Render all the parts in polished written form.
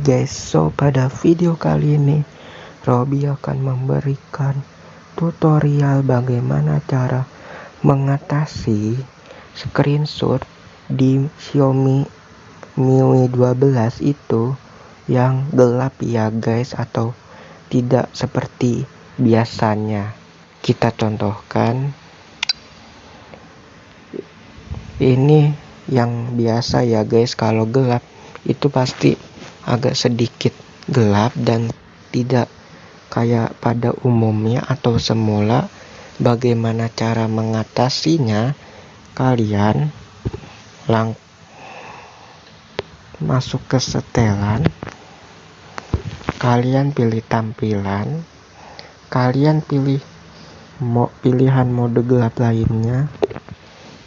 guys, so pada video kali ini Robby akan memberikan tutorial bagaimana cara mengatasi screenshot di Xiaomi MIUI 12 itu yang gelap ya guys, atau tidak seperti biasanya. Kita contohkan, ini yang biasa ya guys, kalau gelap itu pasti agak sedikit gelap dan tidak kayak pada umumnya atau semula. Bagaimana cara mengatasinya? Kalian masuk ke setelan, kalian pilih tampilan, kalian pilih pilihan mode gelap lainnya,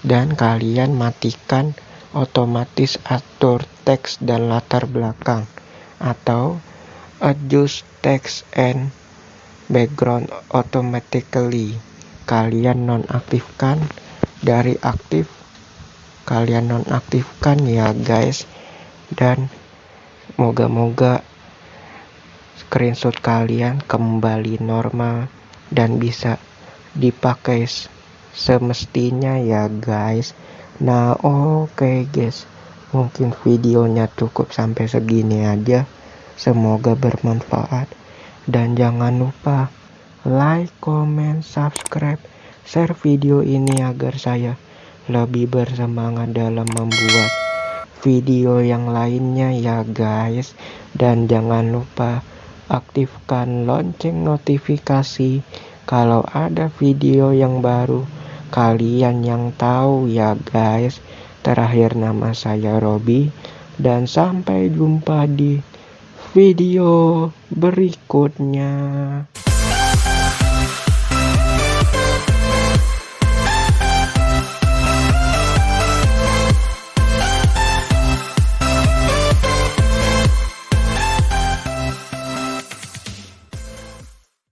dan kalian matikan otomatis atur teks dan latar belakang atau adjust text and background automatically. Kalian nonaktifkan, dari aktif kalian nonaktifkan ya guys, dan moga-moga screenshot kalian kembali normal dan bisa dipakai semestinya ya guys. Nah oke guys, mungkin videonya cukup sampai segini aja. Semoga bermanfaat, dan jangan lupa like, comment, subscribe, share video ini agar saya lebih bersemangat dalam membuat video yang lainnya ya guys. Dan jangan lupa aktifkan lonceng notifikasi kalau ada video yang baru, kalian yang tahu ya guys. Terakhir, nama saya Robby, dan sampai jumpa di video berikutnya.